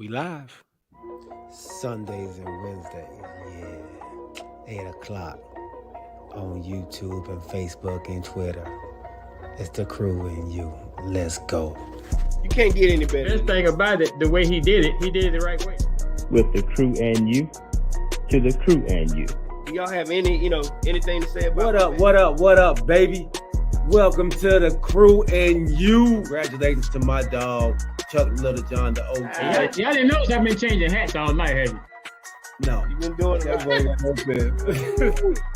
We live. Sundays and Wednesdays, yeah. 8 o'clock on YouTube and Facebook and Twitter. It's the crew and you. Let's go. You can't get any better Best than thing this. about it, the way he did it the right way. With the crew and you, to the crew and you. Do y'all have anything to say about What it, up, man? what up, baby? Welcome to the crew and you. Congratulations to my dog, Chuck Little John, the OG. Y'all didn't notice I've been changing hats all night, have you? No. You've been doing that.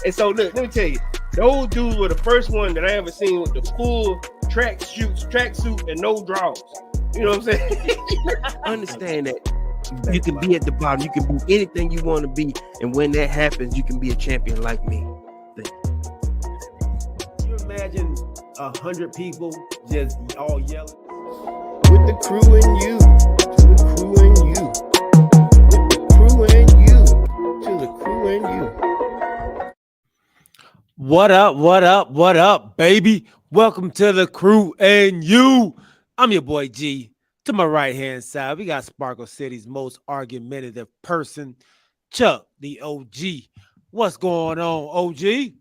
And so look, let me tell you, those dudes were the first one that I ever seen with the full tracksuit and no drawers. You know what I'm saying? Understand that you can be at the bottom, you can be anything you want to be, and when that happens, you can be a champion like me. Can you imagine 100 people just all yelling? With the crew and you, to the crew and you. With the crew and you, to the crew and you. What up, baby? Welcome to the crew and you. I'm your boy G. To my right-hand side, we got Sparkle City's most argumentative person, Chuck, the OG. What's going on, OG?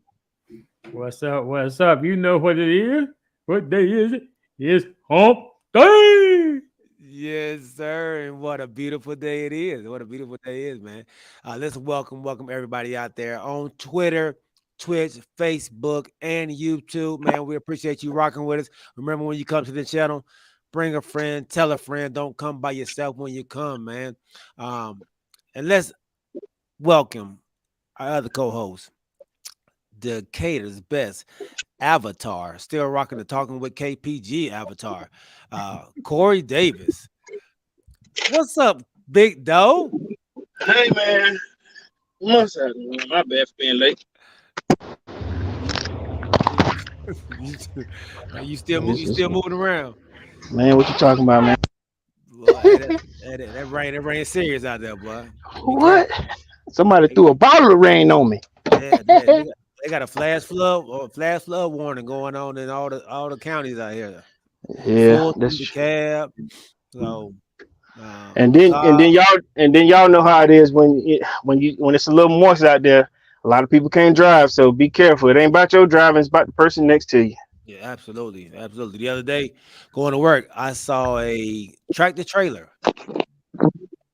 What's up? What's up? You know what it is? What day is it? It's hump day. Yes, sir. And what a beautiful day it is. What a beautiful day it is, man. Let's welcome everybody out there on Twitter, Twitch, Facebook, and YouTube. Man, we appreciate you rocking with us. Remember, when you come to the channel, bring a friend, tell a friend. Don't come by yourself when you come, man. And let's welcome our other co-host, Decatur's best avatar, still rocking the Talking with KPG avatar, Corey Davis. What's up, big dog? Hey man, what's up? My bad for being late. you still moving around? Man, what you talking about, man? Boy, that rain serious out there, boy. What? Somebody threw a bottle of rain on me. Yeah, they got a flash flood warning going on in all the counties out here. Yeah, that's cab. So, and then y'all know how it is when it's a little moist out there. A lot of people can't drive, so be careful. It ain't about your driving; it's about the person next to you. Yeah, absolutely. The other day, going to work, I saw a tractor trailer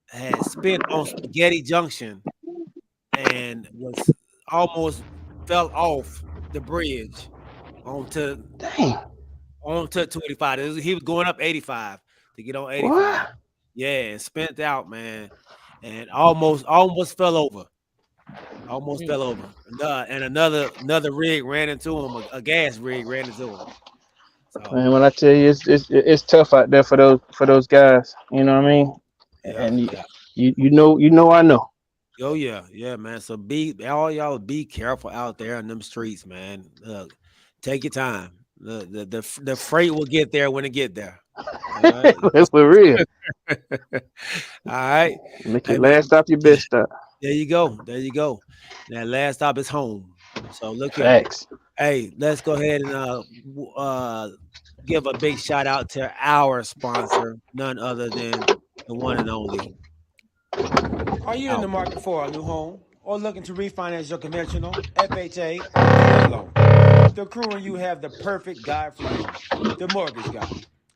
had spin on Spaghetti Junction and was almost fell off the bridge onto 285. He was going up 85 to get on 85. What? Yeah, and spent out, man, and almost fell over. And another rig ran into him. A gas rig ran into him. So, man, when I tell you, it's tough out there for those guys. You know what I mean? Yeah, and you know I know. Oh yeah, man. So all y'all be careful out there in them streets, man. Look, take your time. The freight will get there when it get there. All right? That's for real. All right. Make your last stop your best stop. There you go. That last stop is home. So look here. Facts. Hey, let's go ahead and give a big shout out to our sponsor, none other than the one and only. Are you in the market for a new home or looking to refinance your conventional FHA loan? The crew and you have the perfect guy for you, the mortgage guy,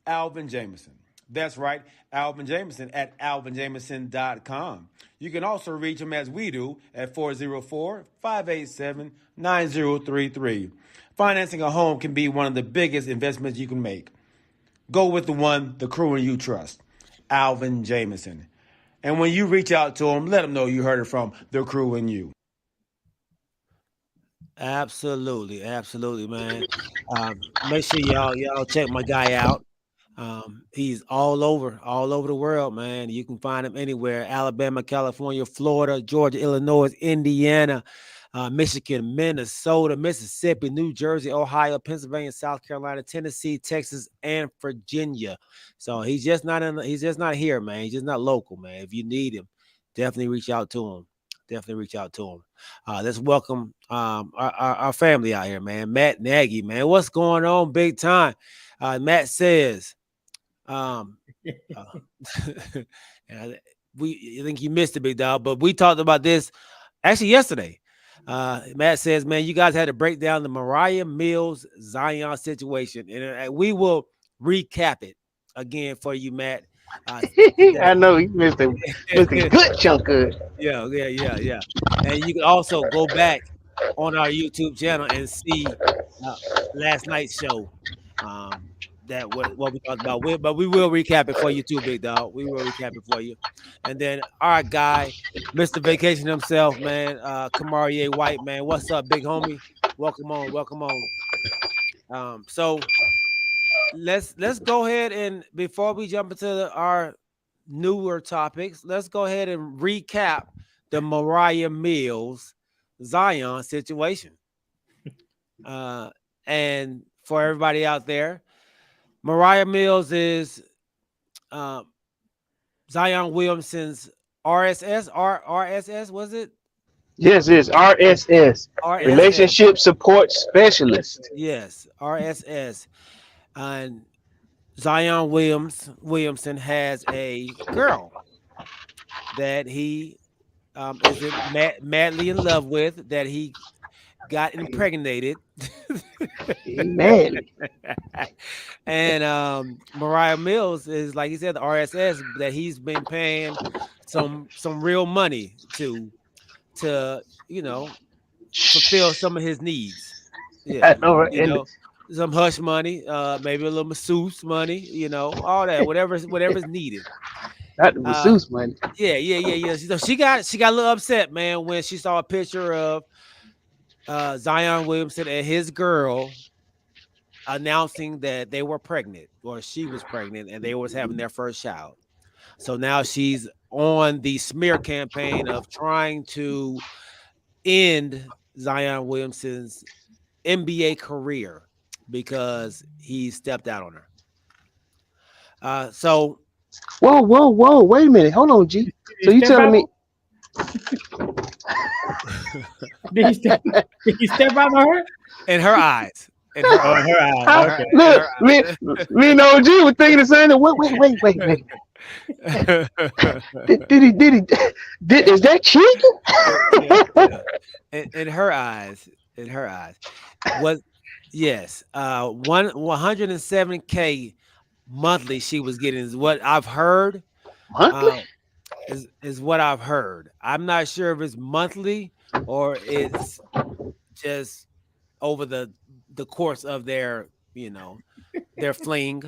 Alvin Jameson. That's right, Alvin Jameson at alvinjameson.com. You can also reach him as we do at 404-587-9033. Financing a home can be one of the biggest investments you can make. Go with the one the crew and you trust, Alvin Jameson. And when you reach out to him, let him know you heard it from the crew and you. Absolutely, man. Make sure y'all check my guy out. He's all over the world, man. You can find him anywhere: Alabama, California, Florida, Georgia, Illinois, Indiana, Michigan, Minnesota, Mississippi, New Jersey, Ohio, Pennsylvania, South Carolina, Tennessee, Texas, and Virginia. So he's just not here, man. He's just not local, man. If you need him, definitely reach out to him. Let's welcome our family out here, man. Matt Nagy, man. What's going on, big time? Matt says, And I think you missed it, big dog. But we talked about this actually yesterday. Matt says, "Man, you guys had to break down the Mariah Mills Zion situation, and we will recap it again for you, Matt, I today." know he missed a good chunk of it. Yeah. And you can also go back on our YouTube channel and see uh, last night's show. Um, that what we talked about. But we will recap it for you too, big dog. We will recap it for you. And then our guy, Mr. Vacation himself, man, Kamarie White, man. What's up, big homie? Welcome on, welcome on. So let's go ahead and before we jump into our newer topics, let's go ahead and recap the Mariah Mills Zion situation. And for everybody out there, Mariah Mills is Zion Williamson's RSS, was it? Yes, it's RSS, RSS. Relationship Support Specialist. Yes, RSS. And Zion Williamson has a girl that he is madly in love with, that he got impregnated. Man, And Mariah Mills is, like he said, the RSS that he's been paying some real money to fulfill some of his needs. I Yeah, know, right? And some hush money, maybe a little masseuse money, all that, whatever's needed. not the masseuse money. Yeah. So she got a little upset, man, when she saw a picture of Zion Williamson and his girl announcing that they were pregnant, or she was pregnant, and they was having their first child. So now she's on the smear campaign of trying to end Zion Williamson's NBA career because he stepped out on her. So Whoa! Wait a minute, hold on, G. So you telling me? Did he step out on her? in her eyes, Oh, her eyes. How- Okay. Look, me and OG was thinking the same thing. Wait. Is that cheating? In her eyes, was yes, 107K monthly she was getting is what I've heard. Monthly? Is what I've heard. I'm not sure if it's monthly or it's just over the course of their fling.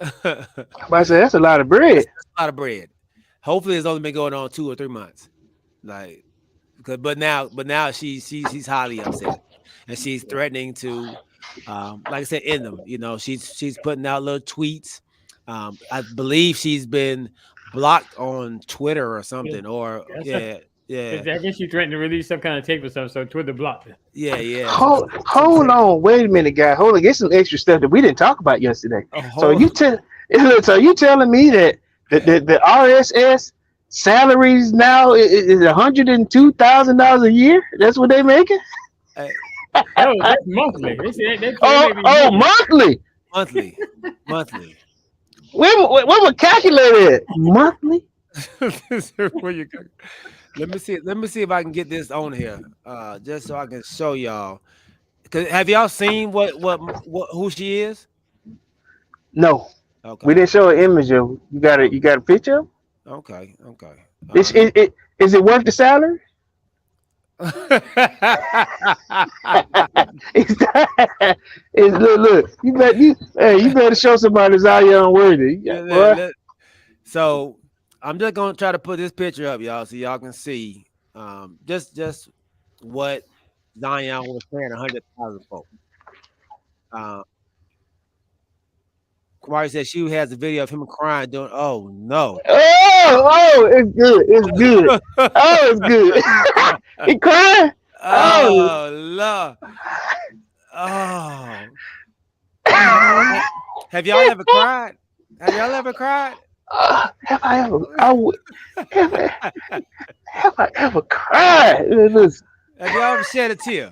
I said that's a lot of bread. That's a lot of bread. Hopefully, it's only been going on 2 or 3 months. But now she's highly upset, and she's threatening to, like I said, end them. She's putting out little tweets. I believe she's been blocked on Twitter or something. Or yeah. I guess you threatened to release some kind of tape or something, so Twitter blocked it. Yeah. Hold on, wait a minute, guy. Hold on, get some extra stuff that we didn't talk about yesterday. So you telling me that the RSS salaries now is $102,000 a year? That's what they making? Oh, that's monthly. Monthly. Monthly. Where we calculate it? Monthly? Where you go? Let me see if I can get this on here, just so I can show y'all. Cause have y'all seen what who she is? No. Okay. We didn't show an image of. You got a picture? Okay. Is it worth the salary? Look. You better show somebody Zion worthy. So I'm just gonna try to put this picture up, y'all, so y'all can see just what Zion was paying 100,000 folks. Kamari said she has a video of him crying, doing, oh no. Oh, it's good. Oh, it's good. He crying? Oh, Lord. Oh. Have y'all ever cried? Have Have I ever cried? Listen. Have y'all ever shed a tear?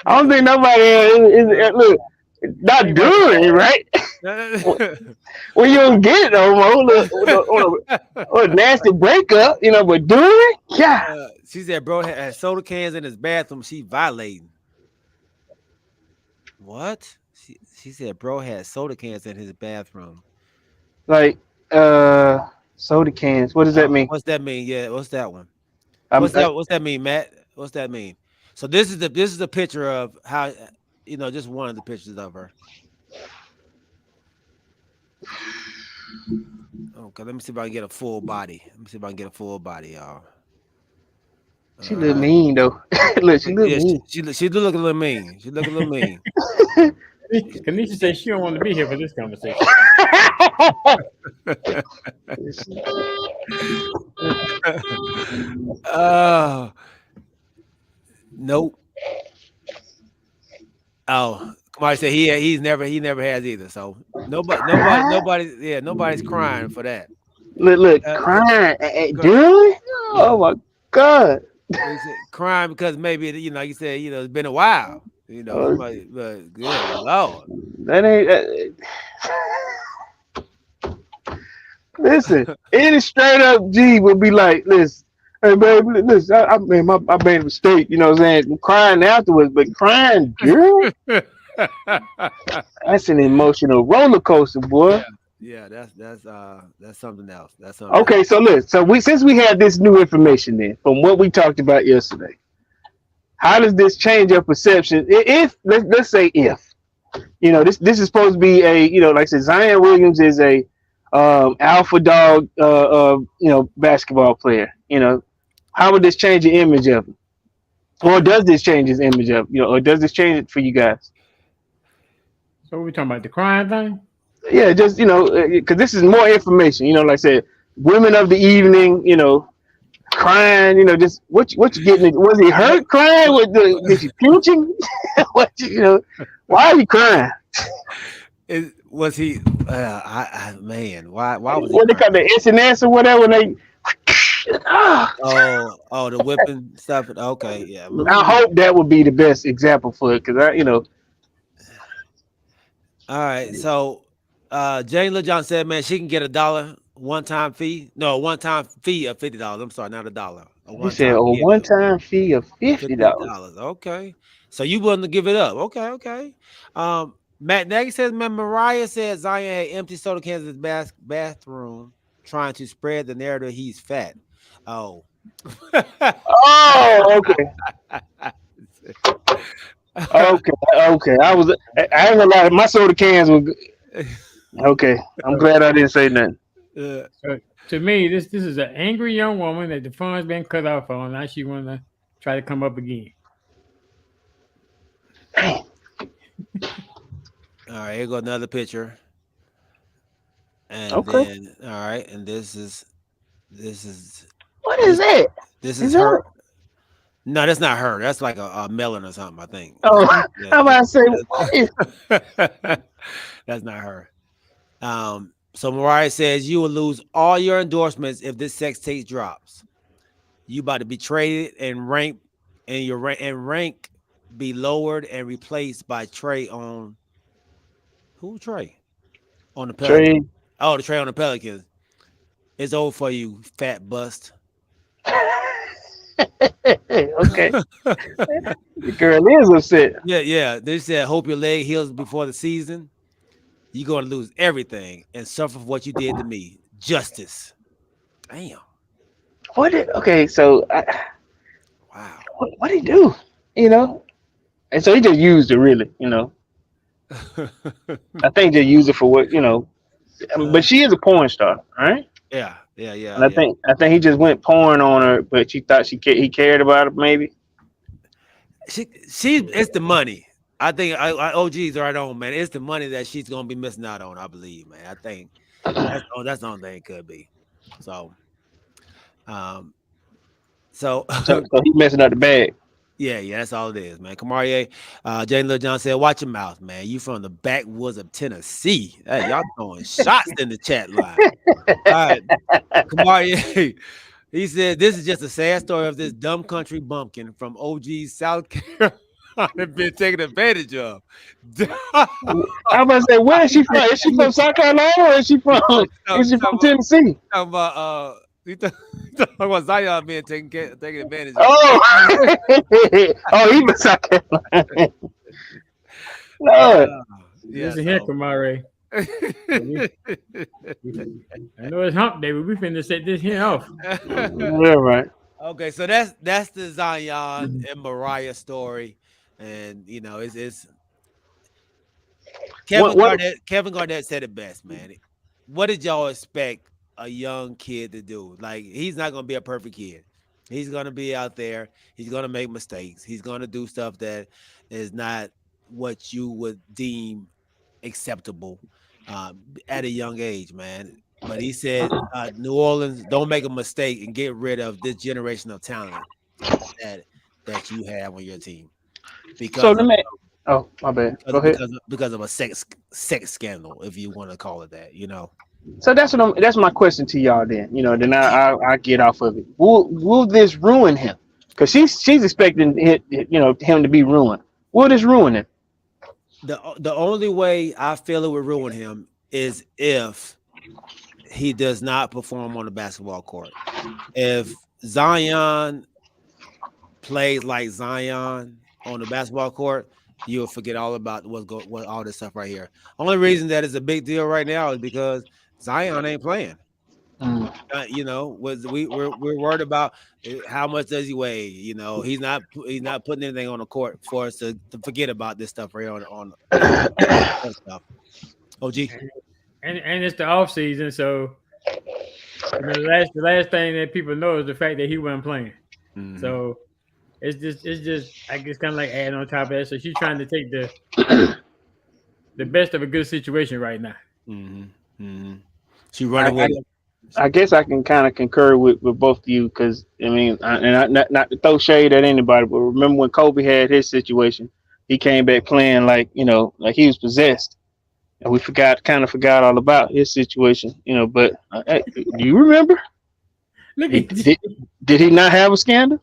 I don't think nobody look not Ain't worth doing it right. When you don't get it no more, look, on a nasty breakup, but doing it, yeah. She said, bro had soda cans in his bathroom. She violating. What? She said, bro had soda cans in his bathroom. Like soda cans. What does that mean? What's that mean? Yeah, what's that one? I'm, What's that mean, Matt? What's that mean? So this is a picture of how just one of the pictures of her. Okay, let me see if I can get a full body. Let me see if I can get a full body, y'all. she look mean though. Look, she look Yeah, mean. she do look a little mean. She look a little mean. Kanisha says she don't want to be here for this conversation. Nope. Oh, Kamari said he never has either. So nobody's crying for that. look, crying, dude. Oh my god. He said crying because maybe like you said, it's been a while. Oh, But good Lord. that ain't. Listen, any straight up G would be like, listen, hey baby, listen, I made a mistake, you know what I'm saying? I'm crying afterwards, but crying, girl, that's an emotional roller coaster, boy. Yeah, that's something else. That's something Okay, else. so look, since we have this new information then from what we talked about yesterday, how does this change your perception? If let's say if this is supposed to be a like I said, Zion Williams is a alpha dog basketball player. How would this change the image of him, or does this change his image of or does this change it for you guys? So we talking about the crying thing? Yeah, just because this is more information. Like I said, women of the evening. Crying. Just what you getting? Was he hurt crying? Did you pinching? What why are you crying? Was he? Man, why was he What they crying? call the SNS or whatever? When they The whipping stuff. Okay, yeah. I hope that would be the best example for it, because All right, so Jane LeJohn said, man, she can get $1 one-time fee. No, a one-time fee of $50. I'm sorry, not $1. A you said one-time a fee one-time fee of $50. $50. Okay, so you willing to give it up? Okay. Matt Nagy says, man, Mariah said Zion had empty soda cans in his bathroom, trying to spread the narrative he's fat. Oh. Oh, okay. Okay. I ain't gonna lie. My soda cans were good. Okay. I'm glad I didn't say nothing. So to me, this is an angry young woman that the funds been cut off on. Now she want to try to come up again. All right, here go another picture. And then all right, and this is what is that? This is her. No, that's not her. That's like a melon or something, I think. Oh, how about I say what is that's not her. So Mariah says you will lose all your endorsements if this sex tape drops. You about to be traded and rank, and your rank be lowered and replaced by Trey on who Trey? On the Pelicans. Trey? Oh, the Trey on the Pelicans. It's over for you, fat bust. Okay. The girl is upset. Yeah. They said, hope your leg heals before the season. You're going to lose everything and suffer for what you did to me. Justice. Damn. Okay, so Wow. what did he do? And so he just used it, really. I think they use it for what but she is a porn star, right? Yeah. And I think he just went porn on her, but she thought he cared about it, maybe. It's the money. I think OG's right on, man. It's the money that she's gonna be missing out on. I believe, man. I think that's the only thing it could be. So he's messing up the bag. Yeah, that's all it is, man. Kamari, Jane Lil John said, watch your mouth, man. You from the backwoods of Tennessee. Hey, y'all throwing shots in the chat line. All right. Kamari, he said, this is just a sad story of this dumb country bumpkin from OG South Carolina. Zion been taken advantage of. I was about to say, where is she from? Is she from South Carolina or is she from is she from Tennessee? Talking about you talking about Zion being taken advantage of. Oh, oh, he from South Carolina. Yeah, Lord. yeah. Listen here, Kamari. I know it's hump day, but we finna set this here off. Yeah, right. Okay, so that's the Zion and Mariah story, and you know it's What Kevin Garnett said it best, man. What did y'all expect a young kid to do? Like, he's not gonna be a perfect kid. He's gonna be out there. He's gonna make mistakes. He's gonna do stuff that is not what you would deem acceptable at a young age, man. But he said, New Orleans, don't make a mistake and get rid of this generation of talent that you have on your team so because let of me oh my bad. Go ahead. because of a sex scandal, if you want to call it that, you know. So that's my question to y'all then. You know, then I get off of it. Will this ruin him? Because she's expecting him to be ruined. Will this ruin him? The only way I feel it would ruin him is if he does not perform on the basketball court. If Zion plays like Zion on the basketball court, you'll forget all about what all this stuff right here. Only reason that is a big deal right now is because Zion ain't playing. You know, we're worried about how much does he weigh. You know, he's not putting anything on the court for us to forget about this stuff right here on stuff. OG. And it's the off season, so the last thing that people know is the fact that he wasn't playing. Mm-hmm. So it's just I guess kind of like adding on top of that. So she's trying to take the best of a good situation right now. Mm-hmm. Mm-hmm. She running with it. I guess I can kind of concur with both of you because I mean, not to throw shade at anybody, but remember when Kobe had his situation, he came back playing like like he was possessed, and we kind of forgot all about his situation, But do you remember? Look at did he not have a scandal?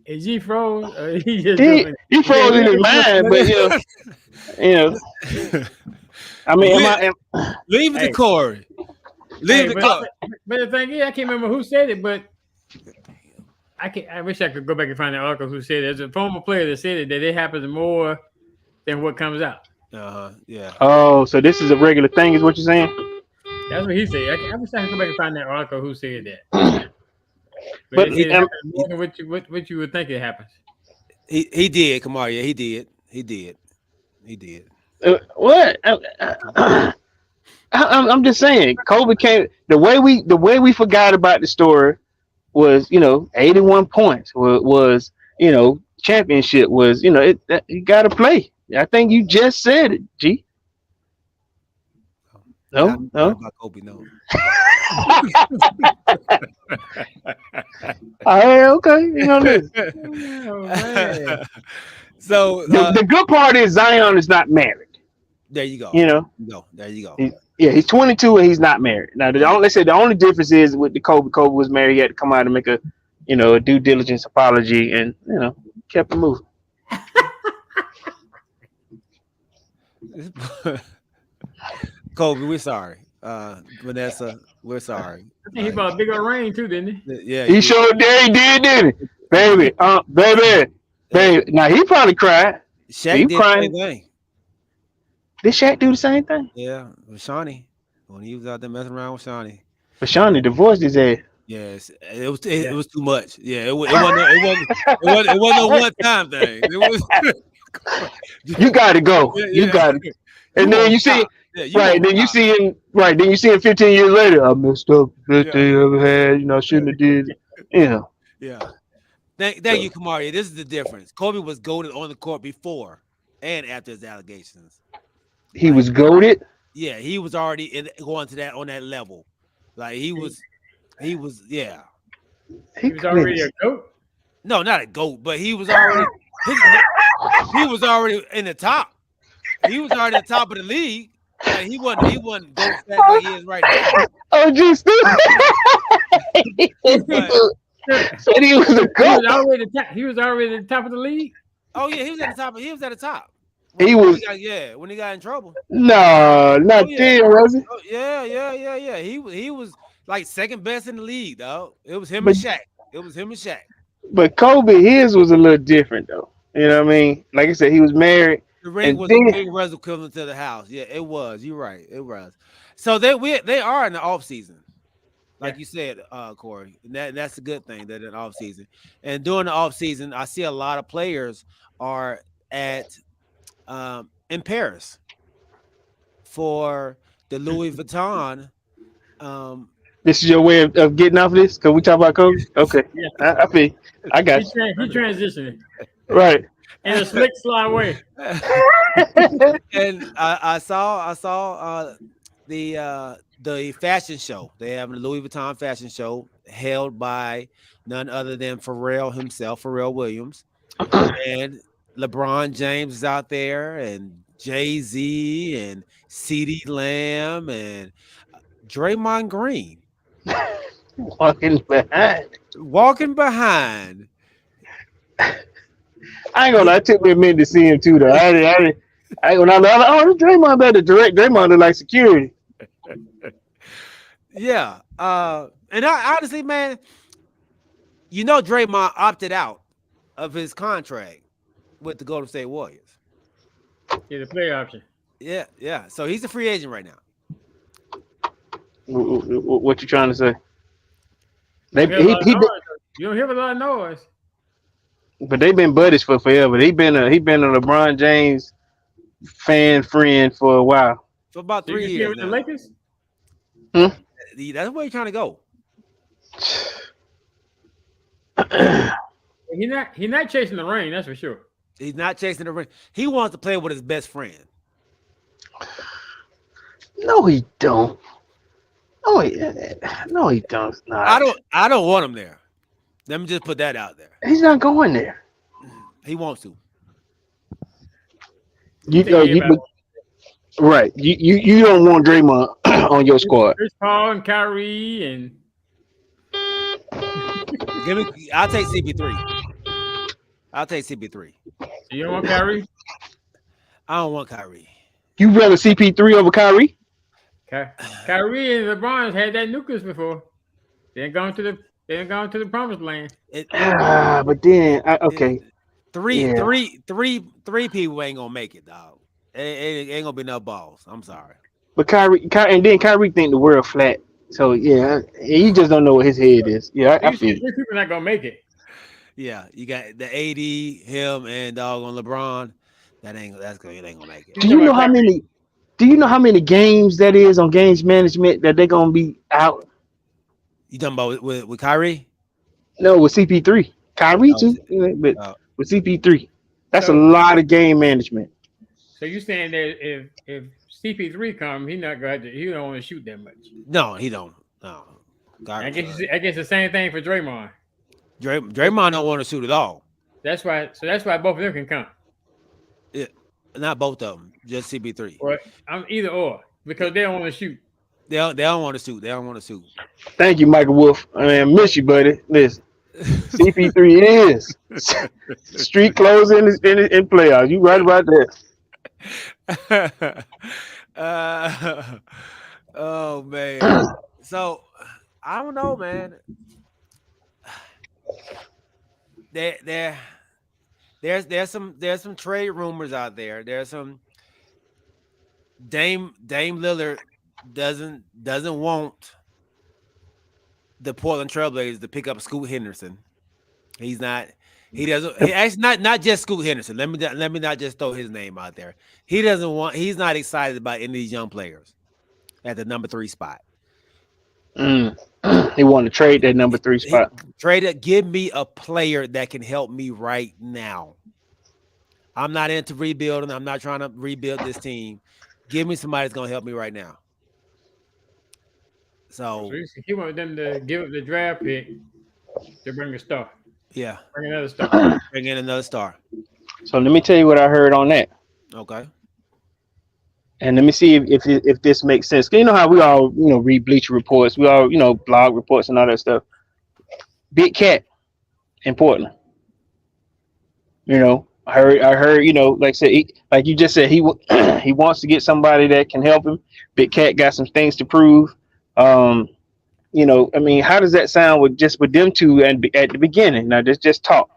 Is he froze? He froze in his mind, but I mean, leave the Corey. Leave the Corey. But the thing is, I can't remember who said it, but I wish I could go back and find the article who said it. There's a former player that said it, that it happens more than what comes out. Yeah. Oh, so this is a regular thing, is what you're saying? That's what he said. I wish I could go back and find that article who said that. But more than what you would think it happens. He did, Kamar. Yeah, he did. What? I'm just saying, Kobe came. The way we forgot about the story was, 81 points was championship was, you got to play. I think you just said it, G. No. About Kobe, no. Okay. So the good part is Zion is not married. There you go. There you go. He's 22 and he's not married. Now, the only difference is with the Kobe. Kobe was married. He had to come out and make a due diligence apology, and kept it moving. Kobe, we're sorry. Vanessa, we're sorry. I think he bought a big old ring too, didn't he? Yeah, he sure did, didn't he? Baby, baby. Now he probably cried. Shaq did the same thing. Did Shaq do the same thing? Yeah, with Shawnee, when he was out there messing around with Shawnee. But Shawnee divorced his ass. Yes, it was too much. Yeah, it wasn't a one time thing. It was. You got to go. You got it. And then you see, Then you see him 15 years later. I messed up. Best day I ever had. I shouldn't have did. Yeah. Thank you, Kamari. This is the difference. Kobe was goated on the court before and after his allegations. He was goated. Yeah, he was already going to that on that level. Like he was. Yeah. He was already a goat. No, not a goat, but he was already. He was already in the top. He was already at the top of the league. Like he wasn't goat fast like he is right now. Oh, just said he was a goat. He was already at the top of the league. Oh yeah, he was at the top. He was at the top. He When he was got when he got in trouble. no, Oh not yeah. then, was it? Oh yeah. He was like second best in the league, dog. It was him and But Shaq. It was him and Shaq. but Kobe, his was a little different though. You know what I mean? Like I said, he was married, The ring and was a then ring was equivalent to the house. Yeah, it was. You're right. It was. So they are in the off season, Yeah. like you said, Corey. And that's a good thing that in off season. And during the off season, I see a lot of players are at in Paris for the Louis Vuitton. Um, this is your way of getting off of this. Cause we talk about Kobe. Okay, Yeah. I feel. I got He transitioning you. Right. in a slick slide way. and I saw the fashion show. They have a Louis Vuitton fashion show held by none other than Pharrell himself, Pharrell Williams, and LeBron James is out there, and Jay-Z, and CD Lamb, and Draymond Green Walking behind. walking behind. I ain't gonna lie, it took me a minute to see him too though. When I was like, oh, Draymond better direct. Draymond look like security. Yeah. And I honestly, man, Draymond opted out of his contract with the Golden State Warriors. Yeah, the play option. Yeah. So he's a free agent right now. What you trying to say? You don't hear a lot of noise. You don't hear a lot of noise. But they've been buddies for forever. He been a LeBron James fan friend for a while. For about So you 3 can see it years with the now. Lakers? That's where he's trying to go. He's not chasing the ring, that's for sure. He's not chasing the ring. He wants to play with his best friend. No, he don't. No, he don't. Nah. I don't want him there. Let me just put that out there. He's not going there. He wants to. Right. You don't want Draymond on your squad. Chris Paul and Kyrie and I'll take CP3. I'll take CP3. you don't want Kyrie? I don't want Kyrie. You rather CP3 over Kyrie? Kyrie and LeBron had that nucleus before. They ain't gone to the promised land. But then okay. Three people ain't gonna make it, dog. It ain't gonna be no balls. I'm sorry. But Kyrie think the world flat. So yeah, he just don't know what his head is. Yeah, I feel. Three people not gonna make it. Yeah, you got the AD, him, and dog on LeBron. It ain't gonna make it. Do you know how many games that is on games management that they're gonna be out? You talking about with Kyrie? No, with CP3. Kyrie too, but with CP3. That's a lot of game management. So you saying that if CP3 comes, he don't want to shoot that much? No, he don't. No. I guess the same thing for Draymond. Draymond don't want to shoot at all. That's why both of them can come. Yeah, not both of them, just CP3. Or I'm either or because they don't want to shoot. They don't want to shoot. They don't want to shoot. Thank you, Michael Wolf. I miss you, buddy. Listen, CP3 is street clothes in playoffs. You right about that. Oh man. So I don't know, man. There's some trade rumors out there. There's some Dame Lillard doesn't want the Portland Trailblazers to pick up Scoot Henderson. He actually not just Scoot Henderson. Let me not just throw his name out there. He's not excited about any of these young players at the number 3 spot. He want to trade that number 3 spot. Trade it. Give me a player that can help me right now. I'm not into rebuilding. I'm not trying to rebuild this team. Give me somebody that's gonna help me right now. So he wanted them to give up the draft pick to bring a star. Yeah. Bring another star. Bring in another star. So let me tell you what I heard on that. Okay. And let me see if this makes sense. You know how we all, read Bleacher Reports. We all, blog reports and all that stuff. Big Cat in Portland. I heard, like I said, like you just said, he wants to get somebody that can help him. Big Cat got some things to prove. Um, I mean, how does that sound with them two and at the beginning? Now, just talk.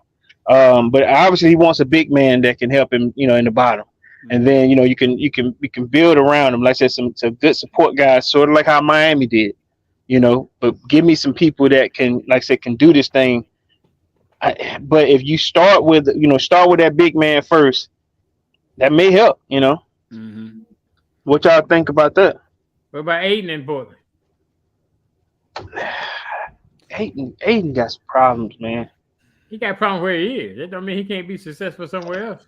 But obviously, he wants a big man that can help him, in the bottom. And then you can build around him. Like I said, some good support guys, sort of like how Miami did. But give me some people that can, like I said, can do this thing. But if you start with that big man first, that may help. Mm-hmm. What y'all think about that? What about Aiden in Portland? Aiden got some problems, man. He got a problem where he is. That don't mean he can't be successful somewhere else.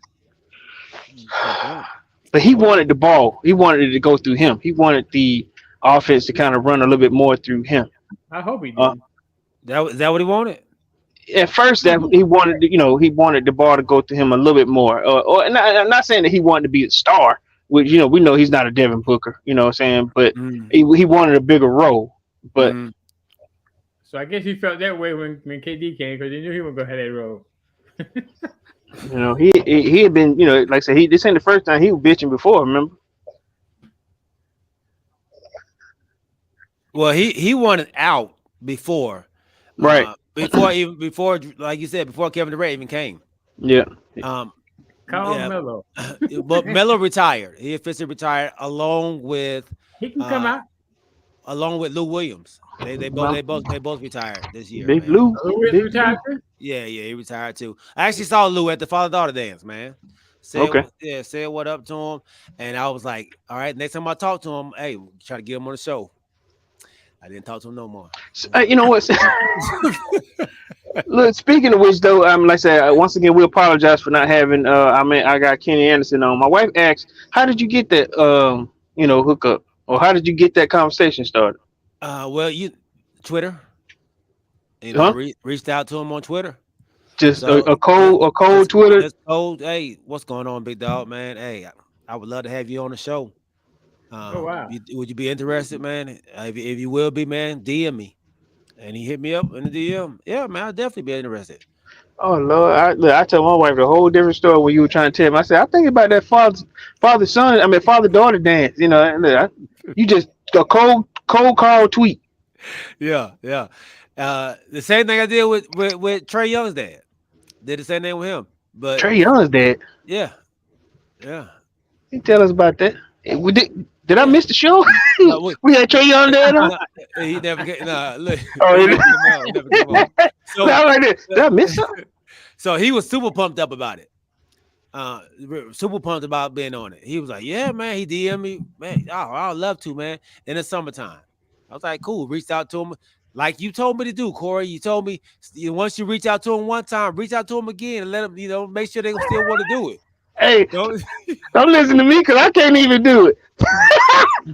But he wanted the ball. He wanted it to go through him. He wanted the offense to kind of run a little bit more through him. I hope he did. That what he wanted? At first, that he wanted, he wanted the ball to go to him a little bit more. Or I'm not saying that he wanted to be a star, which we know he's not a Devin Booker. You know what I'm saying? But he wanted a bigger role. But so I guess he felt that way when KD came because he knew he wasn't gonna have that role. he had been, like I said, this ain't the first time he was bitching before. Remember? Well, he wanted out before, right? Before, like you said, before Kevin Durant even came. Yeah. Call Melo. But Melo retired. He officially retired along with. He can come out. Along with Lou Williams. They both retired this year. Big Lou. Lou retired too? Yeah, he retired too. I actually saw Lou at the father-daughter dance, man. Said what up to him. And I was like, all right, next time I talk to him, hey, try to get him on the show. I didn't talk to him no more. You know what? Look, speaking of which, though, like I said, once again, we apologize for not having. I got Kenny Anderson on. My wife asked, "How did you get that? Hookup, or how did you get that conversation started?" Well, Twitter. Reached out to him on Twitter. Just a cold Twitter. Just cold. Hey, what's going on, big dog, man? Hey, I would love to have you on the show. Wow. Would you be interested, man? If you will be, man, DM me. And he hit me up in the DM. Yeah, man, I'll definitely be interested. Oh Lord, I tell my wife a whole different story when you were trying to tell me. I said, I think about that father daughter dance. You just a cold call tweet. Yeah. The same thing I did with Trey Young's dad. Did the same thing with him. But Trey Young's dad. Yeah. You tell us about that. Did I miss the show? We had Trey Young there. He never get. Look. Oh, Never came on. So, did I miss something? So he was super pumped up about it. Super pumped about being on it. He was like, "Yeah, man." He DM'd me, man. Oh, I'd love to, man. In the summertime, I was like, "Cool." Reached out to him, like you told me to do, Corey. You told me once you reach out to him one time, reach out to him again and let him, make sure they still want to do it. Hey, don't listen to me because I can't even do it.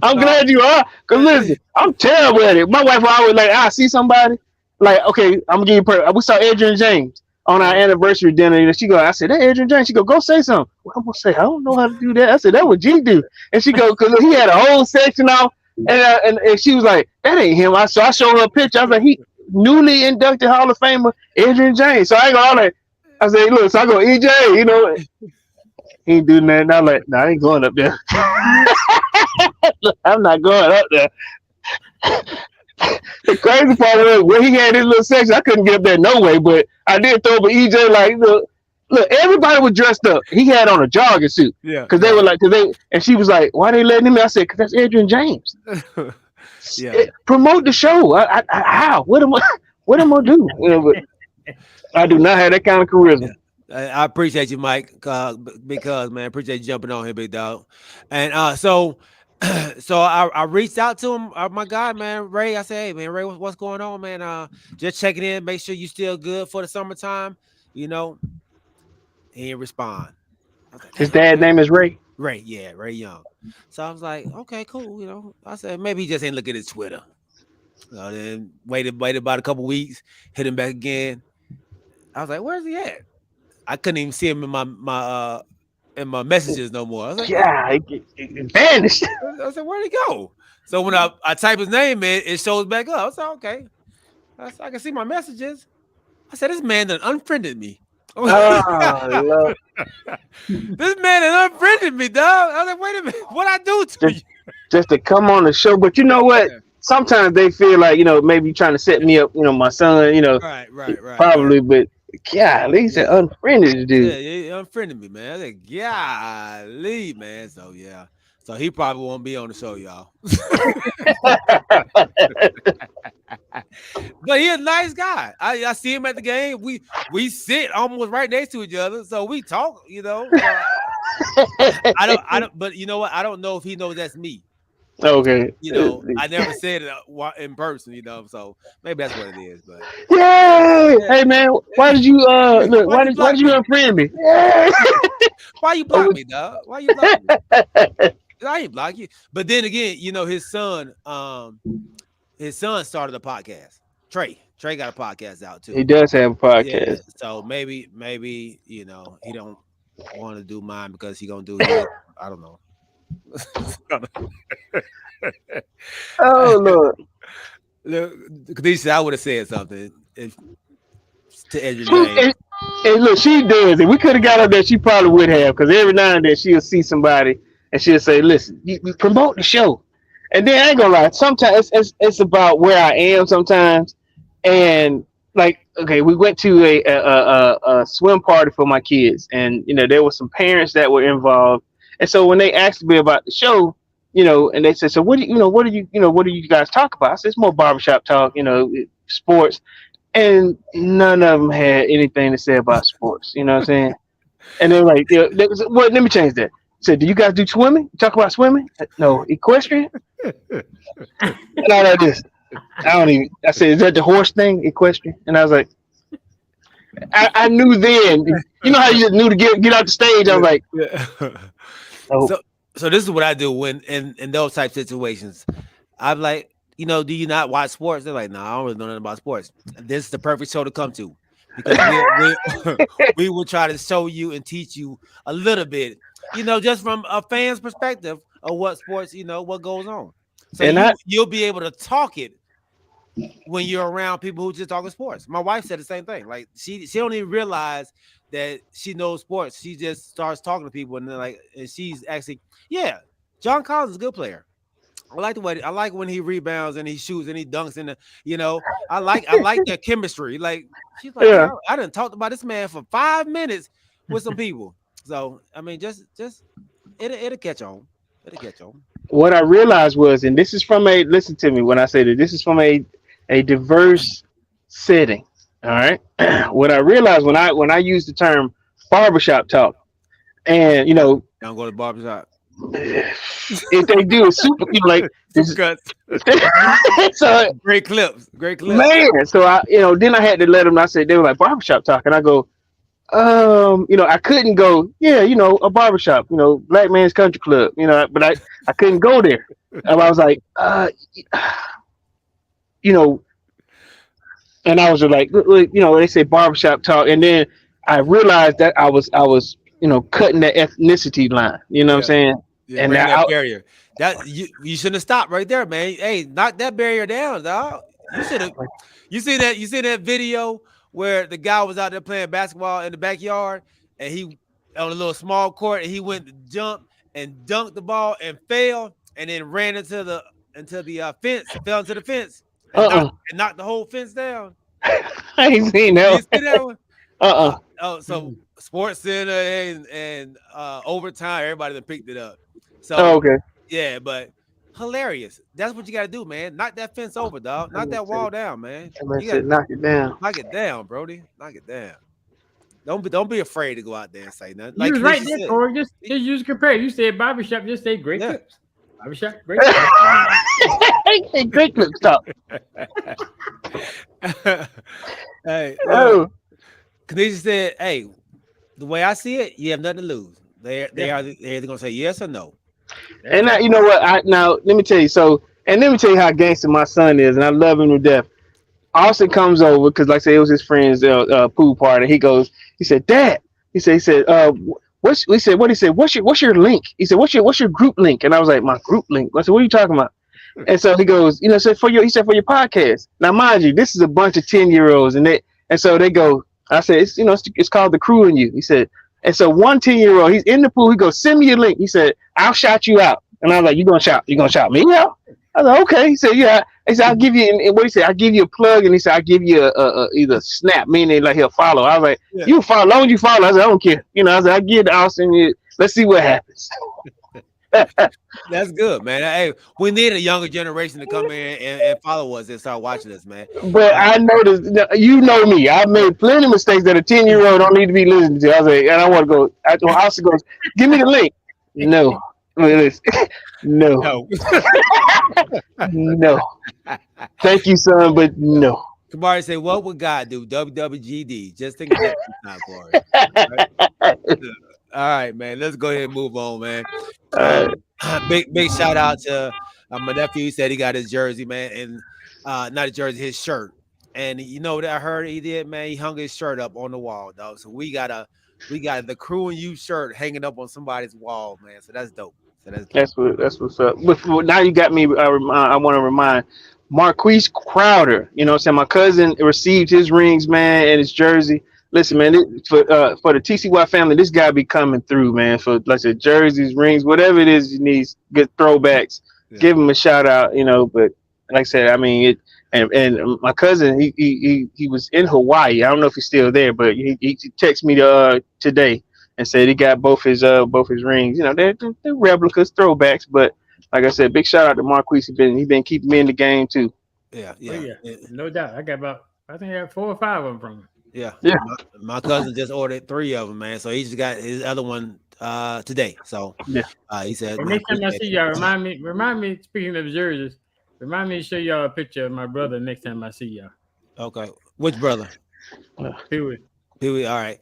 I'm glad you are. Because listen, I'm terrible at it. My wife always like, I see somebody. Like, okay, I'm going to give you we saw Adrian James on our anniversary dinner. And she go, I said, that Adrian James. She go say something. Well, I'm going to say, I don't know how to do that. I said, that what G do. And she go, because he had a whole section off. And she was like, that ain't him. So I showed her a picture. I was like, he newly inducted Hall of Famer Adrian James. So I go, I said, look, so I go, EJ, he ain't doing nothing. I'm like, I ain't going up there. I'm not going up there. The crazy part was when he had his little section, I couldn't get up there no way, but I did throw up EJ like, look, everybody was dressed up. He had on a jogging suit. Yeah. Because they were like, and she was like, why they letting him in? I said, because that's Adrian James. Promote the show. How? What am I gonna do? But I do not have that kind of charisma. I appreciate you, Mike, because man, I appreciate you jumping on here, big dog. And so I reached out to him, my guy, man, Ray. I said, hey, man, Ray, what's going on, man? Just checking in, make sure you still good for the summertime. He didn't respond. Like, his dad's name is Ray. Ray Young. So I was like, okay, cool. I said maybe he just ain't look at his Twitter. Then waited about a couple weeks, hit him back again. I was like, where's he at? I couldn't even see him in my messages no more. I was like, it vanished. I said, where'd he go? So when I type his name in, it shows back up. I said, okay. I can see my messages. I said, this man done unfriended me. Oh, Lord. This man has unfriended me, dog. I was like, wait a minute, what I do to Just, you? just to come on the show. But you know what? Yeah. Sometimes they feel like, maybe you're trying to set me up, my son, Right. probably, but golly, he said Yeah. unfriended the Yeah, dude. he unfriended me, man. I said, golly, man. So yeah. So he probably won't be on the show, y'all. But he a nice guy. I see him at the game. We sit almost right next to each other, so we talk. So I don't. But you know what? I don't know if he knows that's me. Okay. I never said it in person. So maybe that's what it is. But Yay! yeah, Hey man, why did you look? why you Why block did you me? unfriend me? Yay! Why you block me, dog? Why you block me? I ain't block you. But then again, his son started a podcast. Trey got a podcast out He too. does have a Yeah. podcast. So maybe he don't want to do mine because he gonna do his. I don't know. Oh Lord. Look, Khadijah, I would have said something to Edge She, Name. and look, she does it. We could have got her there. She probably would have, because every now and then she'll see somebody and she'll say, "Listen, you promote the show." And then I ain't gonna lie. Sometimes it's about where I am. Sometimes, and like, okay, we went to a swim party for my kids, and there were some parents that were involved. And so when they asked me about the show, and they said, "So what do what do you guys talk about?" I said, "It's more barbershop talk, sports." And none of them had anything to say about sports. You know what I'm saying? And they're like, well, let me change that. I said, do you guys do swimming? You talk about swimming? No, equestrian? And all that is, I don't even, I said, is that the horse thing, equestrian? And I was like, I knew then, how you just knew to get out the stage. I was like, Yeah. oh, So this is what I do when in those type situations. I'm like, do you not watch sports? They're like, no, I don't really know nothing about sports. This is the perfect show to come to because we will try to show you and teach you a little bit, just from a fan's perspective of what sports, what goes on. So and you'll be able to talk it when you're around people who just talking sports. My wife said the same thing. Like she don't even realize that she knows sports. She just starts talking to people and then and she's actually, yeah, John Collins is a good player. I like when he rebounds and he shoots and he dunks in I like their chemistry. Like she's like, yeah. I done talked about this man for 5 minutes with some people. So I mean, just it'll catch on. It'll catch on. What I realized was, and this is from listen to me when I say that this is from a diverse setting. All right. What I realized when I use the term barbershop talk, and Don't go to the barbershop. if they do it super, like this, so Great clips. man. So then I had to let them. I said they were like barbershop talk, and I go, I couldn't go. Yeah, a barbershop. Black Man's Country Club. But I couldn't go there. And I was like, and I was just like, they say barbershop talk, and then I realized that I was cutting that ethnicity line. You know what I'm saying? Yeah, And breaking now that barrier. That you shouldn't have stopped right there, man. Hey, knock that barrier down, dog. You should have. You see that video where the guy was out there playing basketball in the backyard, and he on a little small court, and he went to jump and dunked the ball and fell, and then ran into the fence, fell into the fence, and knocked the whole fence down. I ain't seen that. You see that one? Oh, so Mm. Sports Center and overtime, everybody that picked it up. So Okay. yeah, but hilarious. That's what you got to do, man. Knock that fence over, dog. Knock that wall down, man. Somebody You said got knock it down. knock it down, Brody. Knock it down. Don't be afraid to go out there and say nothing. You Like was right Kanisha there, said. Corey. Just use compare. You said barbershop, just say great Yeah. clips. Barbershop, great clips. Great clip stop. Hey, Oh, Kanisha said, "Hey, the way I see it, you have nothing to lose. They're either gonna say yes or no." and now, you know what? Now let me tell you. So, and let me tell you how gangster my son is, and I love him to death. Austin comes over because, like I said, it was his friend's pool party. He said, Dad. He said, what's your link? He said, what's your group link? And I was like, my group link. I said, what are you talking about? And so he goes, for your podcast. Now, mind you, this is a bunch of 10-year-olds, and so they go, I said, it's called The Crew and You. He said, and so one 10-year-old, he's in the pool. He goes, send me a link. He said, I'll shout you out. And I was like, you gonna shout me out? I was like, okay. He said, yeah. He said, I'll give you, and what he said, I'll give you a plug. And he said, I'll give you a either snap, meaning like he'll follow. I was like, Yeah. you follow, as long as you follow. I said, I don't care. I said, I'll give the Austin, let's see what happens. That's good, man. Hey, we need a younger generation to come in and follow us and start watching us, man. But I noticed, you know me. I made plenty of mistakes that a 10-year-old don't need to be listening to. I was like, and I want to go. Austin goes, give me the link. No. No. No. Thank you, son, but no. Kamari say, what would God do? WWGD. Just think of that time for it. All right, man. Let's go ahead and move on, man. Big shout out to my nephew. He said he got his jersey, man, and not his jersey, his shirt. And you know what I heard he did, man? He hung his shirt up on the wall, dog. So we got the Crew and You shirt hanging up on somebody's wall, man. So that's dope. That's what's up. But now you got me. I want to remind Marquise Crowder. You know what I'm saying? My cousin received his rings, man, and his jersey. Listen, man, for the TCY family, this guy be coming through, man. For like I said, jerseys, rings, whatever it is you need, good throwbacks. Yeah. Give him a shout out, But like I said, I mean, and my cousin, he was in Hawaii. I don't know if he's still there, but he texted me today and said he got both his rings. They're replicas, throwbacks, but like I said, big shout out to Marquise. He been keeping me in the game too. Yeah, no doubt. I think I have 4 or 5 of them from him. Yeah. My cousin just ordered 3 of them, man. So he just got his other one today. So he said. Next time I see y'all, remind me. Speaking of jerseys, remind me to show y'all a picture of my brother next time I see y'all. Okay, which brother? Pee-wee. All right.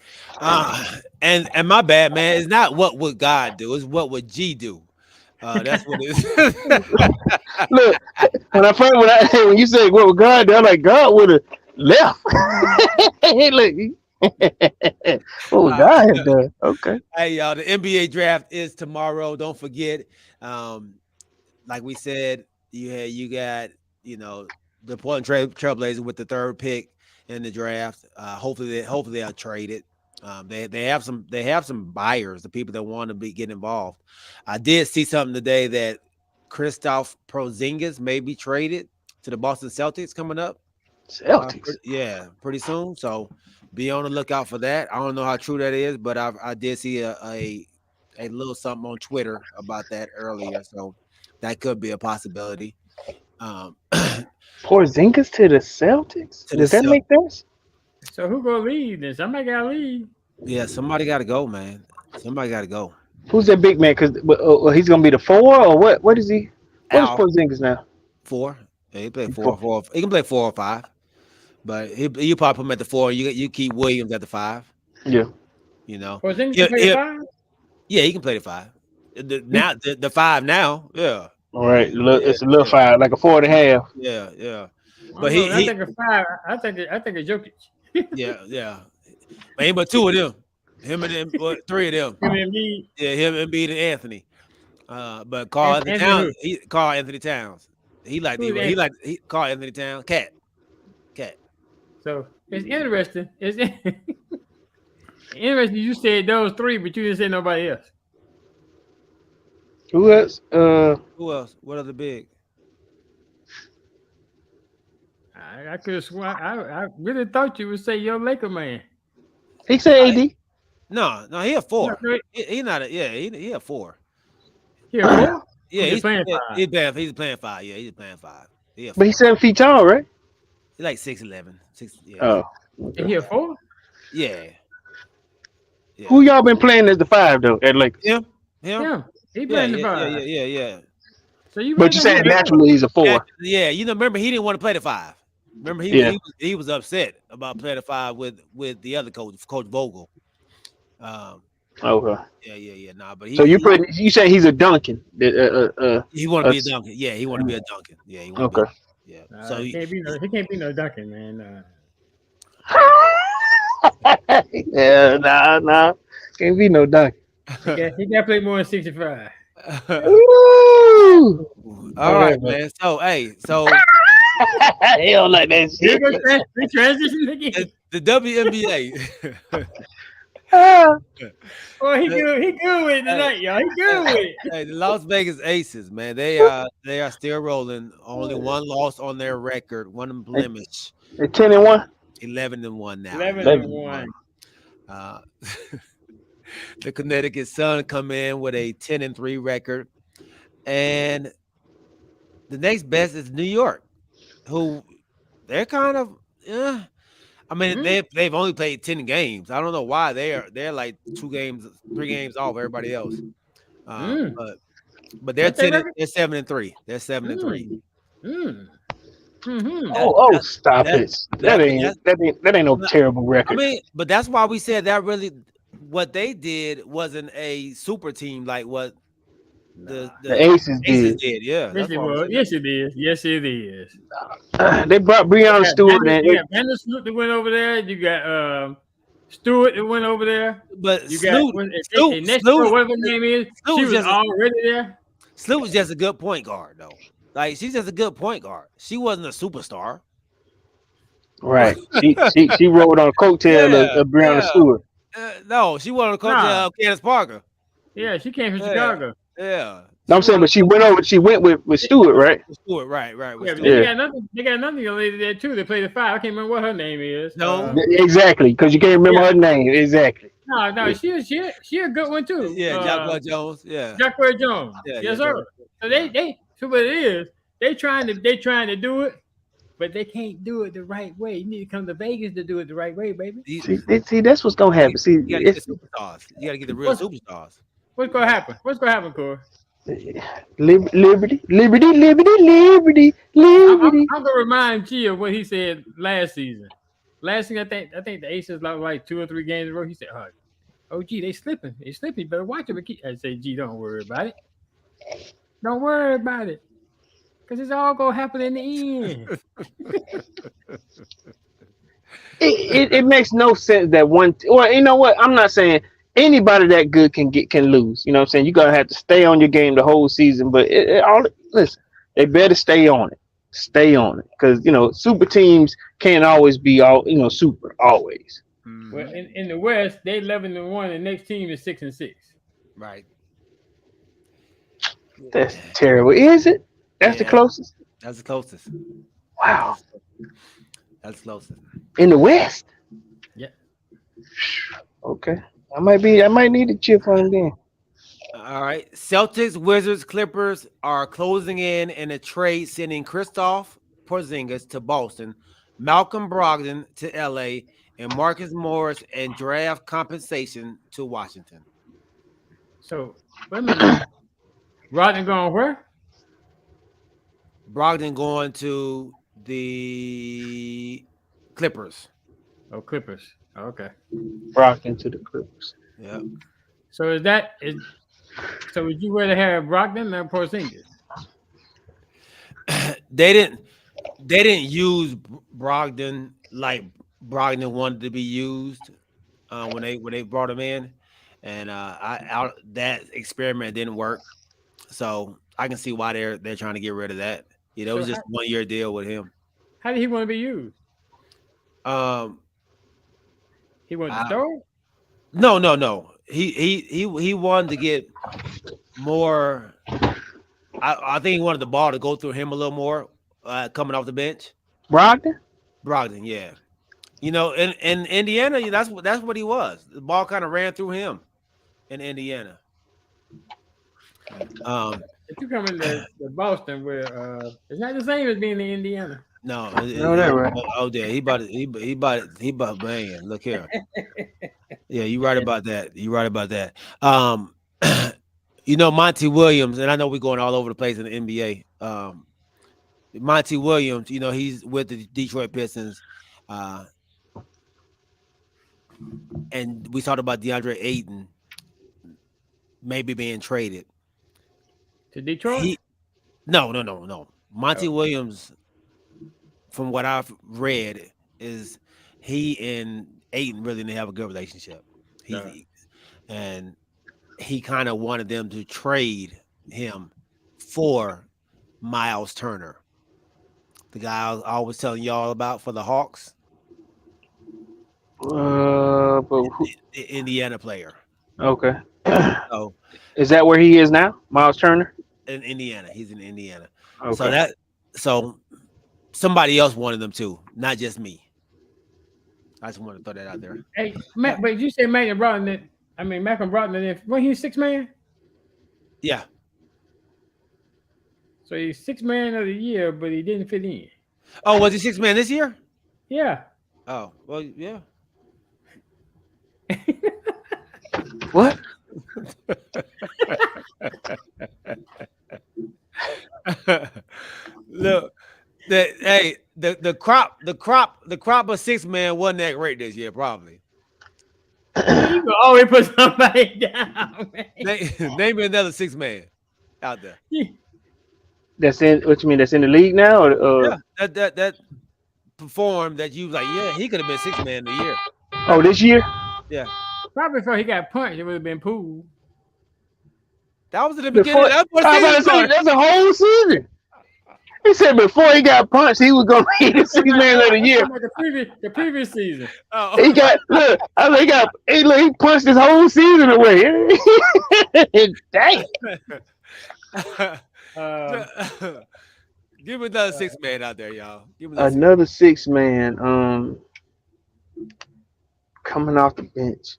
And my bad, man. It's not what would God do. It's what would G do. That's what it is. Look, when you say what would God do, I'm like, God would have left. Look, what would God have done? Okay. Hey, y'all, the NBA draft is tomorrow. Don't forget. Like we said, you got the Portland Trailblazers with the 3rd pick in the draft. Hopefully they'll trade it. They have some buyers, the people that want to get involved. I did see something today that Kristaps Porzingis may be traded to the Boston Celtics coming up. Celtics, pretty soon. So be on the lookout for that. I don't know how true that is, but I did see a little something on Twitter about that earlier. So that could be a possibility. Porzingis to the Celtics. Does that make sense? So who gonna lead this? Somebody gotta lead. Yeah, somebody got to go, man. Somebody got to go. Who's that big man? Because he's gonna be the 4 or what? What is he? What is Porzingis now? 4. Yeah, he play 4. He can play 4 or 5, but you probably put him at the 4. You keep Williams at the 5. Yeah. Porzingis can play 5. Yeah, he can play the 5. The 5 now. Yeah. All right. It's a little 5, like a 4.5. Yeah. But I think a 5. I think a Jokic. Yeah. Ain't but 2 of them. Him and them, 3 of them. Him and Embiid. Yeah, him and Embiid and Anthony. But Carl Anthony Towns. He Carl Anthony Towns. Cat. So it's interesting. Interesting. You said those 3, but you didn't say nobody else. Who else? Who else? What other big? I could have sworn. I really thought you would say your Laker man. He said AD. No, he a 4. He not a he a 4. He a 4? Yeah, he's playing 5. He's playing 5. Yeah, he's playing 5. But he's 7 feet tall, right? He's like 6'11". 6. Yeah. Oh. Okay. He a 4? Yeah. Who y'all been playing as the 5 though at Lakers? Him. He playing the 5. Yeah. So but you said naturally he's a 4. Yeah, remember he didn't want to play the 5. Remember he was upset about playing the 5 with the other coach Vogel. Okay. Yeah. Nah, but so you say he's a Duncan. He want to be a Duncan. Yeah, he want to be a Duncan. Yeah, he want to okay. be. Yeah. So he can't be no Duncan, man. Yeah, nah. Can't be no Duncan. He got to play more than 65. Woo! All right, man. So he don't like that shit. We transition again. The WNBA. Ah, Oh, he the, good. He good with it hey, tonight, y'all. He hey, good with it. hey, the Las Vegas Aces, man, they are still rolling. Only one loss on their record, one they blemish. they 10-1. 11-1 now. 11 and 11. 11-1. 1. Uh, the Connecticut Sun come in with a 10-3 record, and the next best is New York, who they're kind of. I mean, Mm, they've only played 10 games. I don't know why they're like 2 games, 3 games off everybody else. mm. But they're What's their 10 and record? they're 7-3. They're 7-3. Mm, mm, mm-hmm. That Oh, that stop that it. that but that's That ain't no but, terrible I record. mean, but that's why we said that really what they did wasn't a super team like what the Nah. The the Aces Aces did. did. Yeah, Yes, that's it why we was. said that. Yes, it is. Yes, it is. They brought Breonna Stewart and You got Brandon Snoop that went over there. You got Stewart that went over there. But You got next girl, whatever her name is. Snoop She was was just already there. Snoop was just a good point guard though. Like she's just a good point guard. She wasn't a superstar. right. She rode on a coattail Yeah, of Breonna yeah. Stewart. No, she wanted to coach Nah. Candace Parker. Yeah, she came from Yeah, Chicago. yeah. No, She I'm saying, wanted but she went with Stewart, right? with Stewart, right, with Yeah, but then Stewart. Yeah, they got another young lady there too. They played the five. I can't remember what her name is. Jones. exactly. Because you can't remember Yeah. her name. Exactly. No, Yeah. she a good one too. Yeah, Jacqueline Jones. Yeah, Jacqueline Jones. yeah, Yes, sir. Jones. So Yeah. so what it is, they trying to do it, but they can't do it the right way. You need to come to Vegas to do it the right way, baby. You, See, that's what's gonna happen. See, you gotta get it's the superstars. You gotta get the real What's superstars. what's gonna happen? What's gonna happen, Corey? liberty, liberty, liberty, liberty, liberty. I'm gonna remind G of what he said last season. Last season, I think the Aces lost like 2 or 3 games in a row. He said, "Oh, gee, they slipping. They slipping. You better watch them." I say, "Gee, don't worry about it. Don't worry about it, because it's all gonna happen in the end." It makes no sense that one. Well, you know what? I'm not saying anybody that good can lose. You know what I'm saying? You gotta have to stay on your game the whole season. But listen, they better stay on it. Stay on it, because super teams can't always be all super always. Well, Mhm. in the West, they 11 and 1. The next team is 6 and 6. Right. That's terrible. Is it? That's the Yeah, closest. that's the closest. Wow. That's, that's closest. In the West. Yeah. Okay. I might need to chip on them then. All right. Celtics, Wizards, Clippers are closing in a trade sending Kristaps Porzingis to Boston, Malcolm Brogdon to LA, and Marcus Morris and draft compensation to Washington. So wait a minute now. Rodney going where? Brogdon going to the Clippers. Oh, Clippers. Oh, okay. Rock into the Clippers. Yeah. So so would you rather have Brogdon or Porzingis? they didn't use Brogdon like Brogdon wanted to be used when they brought him in, and that experiment didn't work. So I can see why they're trying to get rid of that. It So was just a 1 year deal with him. how did he want to be used? Um, He wanted to I, start? no. He wanted to get more. I think he wanted the ball to go through him a little more coming off the bench. Brogdon? Brogdon, yeah. In Indiana, that's what he was. The ball kind of ran through him in Indiana. If you come into Boston, where it's not the same as being in Indiana. No, No, that right. oh yeah, he about man. Look here. Yeah, you right about that. You right about that. Monty Williams, and I know we're going all over the place in the NBA. Monty Williams, he's with the Detroit Pistons. And we talked about DeAndre Ayton maybe being traded. To Detroit? No. Monty Williams, from what I've read, is he and Ayton really didn't have a good relationship. And he kind of wanted them to trade him for Miles Turner, the guy I was telling y'all about for the Hawks. But who, Indiana player. okay. So Is that where he is now, Miles Turner? in Indiana, he's in Indiana. So Okay. so somebody else wanted them too, not just me. I just want to throw that out there. Hey, Matt, but you said Malcolm brought it. I mean, Malcolm brought it in. When he 6 man, Yeah. so he's 6 man of the year, but he didn't fit in. Oh, was he 6 man this year? Yeah. Oh, well, yeah. What? Look, the crop of 6 man wasn't that great this year, probably. You can always put somebody down, man. Name me another 6 man out there. That's in what you mean? That's in the league now, or Yeah, that performed that you was like, yeah, he could have been 6 man of the year. oh, this year? Yeah, Probably before he got punched, it would have been Poole. that was at the Before beginning. That's what I was about the to say, season that's a whole season. He said before he got punched, he was gonna be the 6 man of the year. The previous season. started. He got look, I think he got he punched his whole season away. Dang. Give me another 6 man out there, y'all. Give me another Another 6 man, coming off the bench.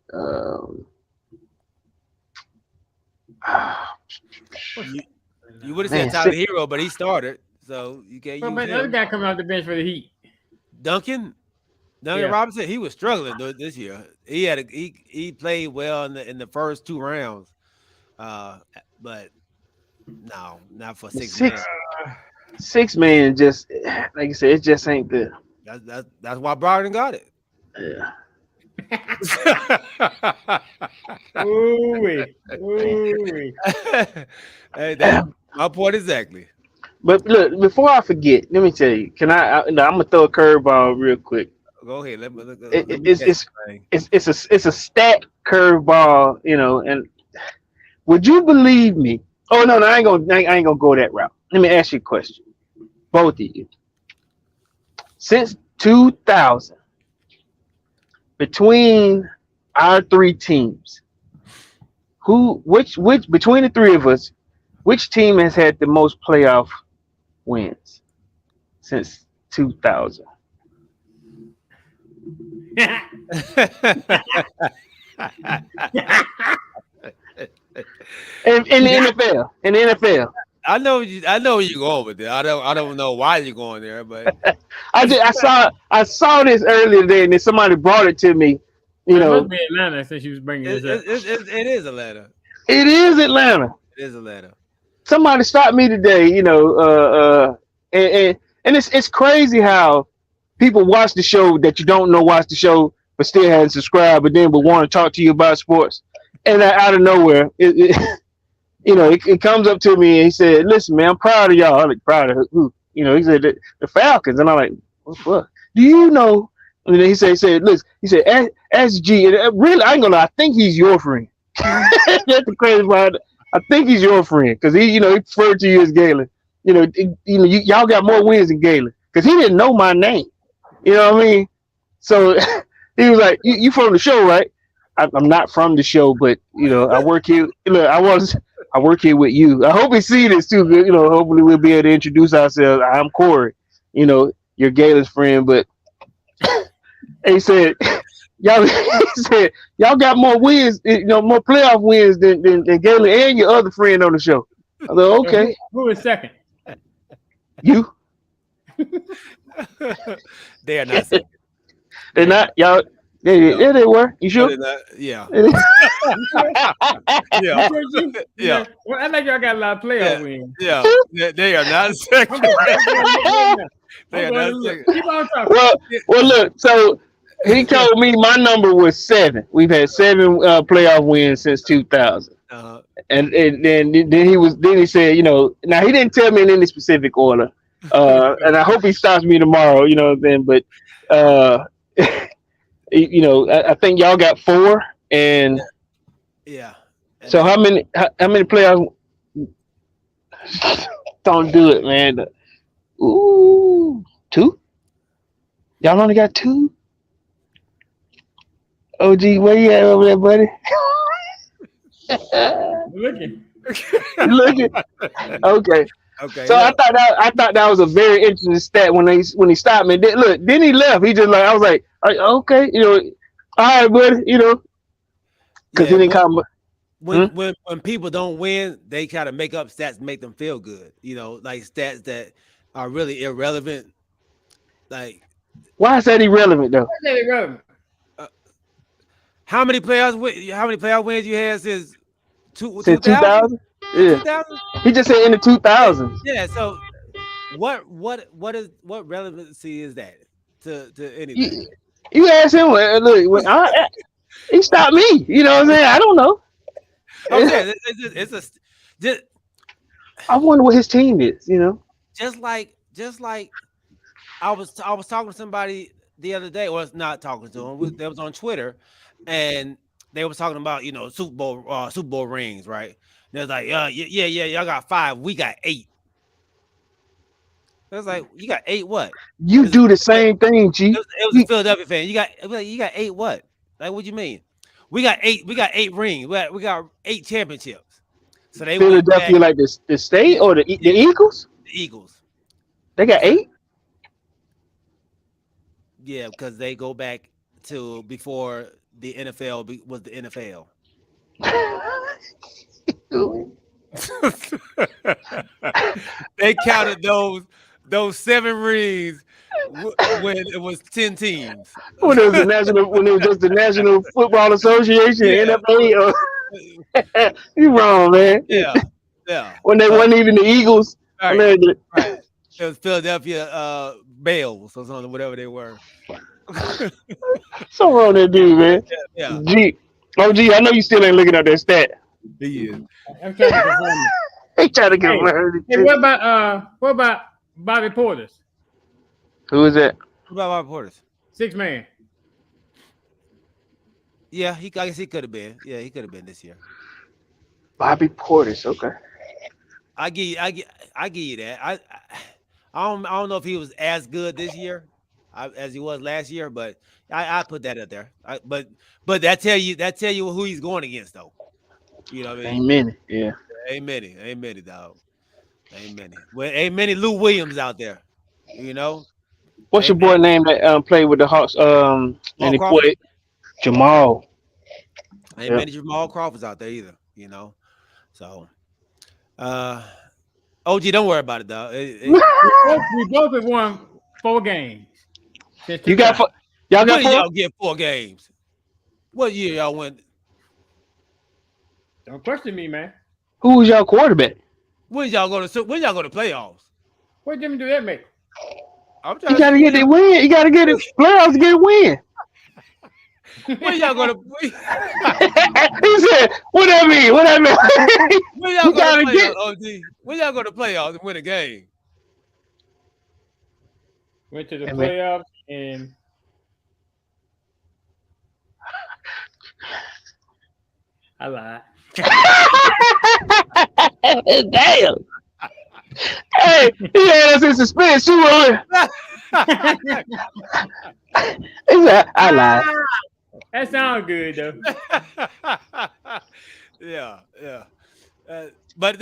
You would have said Man, Tyler Hero, but he started, so you can't But use the other him. guy coming off the bench for the Heat. Duncan Yeah. Robinson, he was struggling this year. He played well in the first 2 rounds, but no, not for 6 man. 6 man just like I said, it just ain't the That's why Brogdon got it. yeah. Ooh-wee. Hey, that's my point exactly. But look, before I forget, let me tell you. Can I'm gonna throw a curveball real quick. Go ahead. Let It, me it's catch it's this thing. it's a stat curveball, and would you believe me? Oh no, I ain't gonna go that route. Let me ask you a question, both of you. Since 2000, between our three teams, which between the three of us, which team has had the most playoff wins since 2000? In the NFL, I know where you're going with it. I don't know why you're going there, but I saw this earlier today, and then somebody brought it to me. You It know, must be Atlanta since you was bringing it, this up. it is Atlanta. it is Atlanta. It is Atlanta. Somebody stopped me today. And it's crazy how people watch the show that you don't know watch the show, but still hadn't subscribed, but then would want to talk to you about sports, and out of nowhere, it comes up to me and he said, "Listen, man, I'm proud of y'all." I'm like, "Proud of who?" He said the Falcons, and I'm like, "What? Do you know?" And then he said, "Listen," he said, "SG." And really, I ain't gonna lie, I think he's your friend. That's the crazy part. I think he's your friend because he referred to you as Galen. Y'all got more wins than Galen because he didn't know my name. You know what I mean? So he was like, "You from the show, right?" I'm not from the show, but I work here. Look, I work here with you. I hope he see this too. Hopefully we'll be able to introduce ourselves. I'm Corey. You're Galen's friend, but he said, y'all. He said y'all got more wins, more playoff wins than Galen and your other friend on the show. I was like, okay, Who is second? you. They are not second. They're not y'all. Yeah, they were. You No, sure? they're not. Yeah. Yeah. Yeah. Yeah. Well, I think y'all got a lot of playoff wins. Yeah. They are not second. They are not second. Keep on talking. Well, look. So he told me my number was 7. We've had 7 playoff wins since 2000. Uh-huh. And then he said, now he didn't tell me in any specific order. And I hope he stops me tomorrow. But I think y'all got 4. And Yeah. And so how many playoffs? Don't do it, man. Ooh, 2. Y'all only got 2. OG, where you at over there, buddy? Looking. You looking? Okay. Okay, So look. I thought that was a very interesting stat when he stopped me. Then he left. He just like I was like, okay, all right, buddy, because he Yeah, didn't come. Hmm? when people don't win, they kind of make up stats to make them feel good. Like stats that are really irrelevant. Like Why is that irrelevant though? Let it go. uh, how many playoff wins you had since Since 2000? 2000? Yeah, 2000? he just said in the 2000s. Yeah. So what relevancy is that to anything? You, you asked him. Look, he stopped me. You know what I'm saying? I don't know. I'm saying it's just I wonder what his team is. just like I was talking to somebody the other day, or not talking to him. They was on Twitter, and they was talking about Super Bowl rings, right? They was like, yeah, y'all got 5, we got 8. It was like, you got 8 what? You do the same thing, G. It was a Philadelphia fan. You got 8 what? Like, what you mean? We got 8 rings. We got 8 championships. So they went back. Philadelphia, like the state or the Eagles? The Eagles. They got 8. Yeah, because they go back to before the NFL was the NFL. They counted those 7 rings when it was 10 teams. When it was just the National Football Association, Yeah. NFL. You wrong, man. Yeah. When they wasn't even the Eagles. Right. Right. It was Philadelphia Bales or something, whatever they were. So wrong that dude, man. Yeah. G. Oh, G, I know you still ain't looking at that stat. He is. I'm trying to confirm it. He trying to get murdered. Hey, what about Bobby Portis? Who is that? What about Bob Portis? 6 man. Yeah, I guess he could have been. Yeah, he could have been this year. Bobby Portis. Okay. I give you that. I don't know if he was as good this year as he was last year, but I put that up there. But that tell you who he's going against though. You know what I mean? Ain't many. Yeah. Ain't many, dog. Ain't many. Well, ain't many Lou Williams out there. What's your boy name that played with the Hawks? And he Crawford? played Jamal. Ain't many Jamal Crawfords out there either. So, OG, don't worry about it, dog. We both have won 4 games. You got 4? Y'all got 4? Y'all get 4 games. What year y'all went? Don't question me, man. Who was y'all quarterback? When y'all go to playoffs? What difference do that make? I'm trying You gotta to get the win. You gotta get it playoffs to get a win. when y'all go to He said, "What that mean? What that mean?" when y'all go to playoffs, OG? When y'all go to playoffs and win a game? Went to the playoffs and I lied. Damn. Hey, he had us in suspense. You were. He said, "I lied." That sounds good though. Yeah. But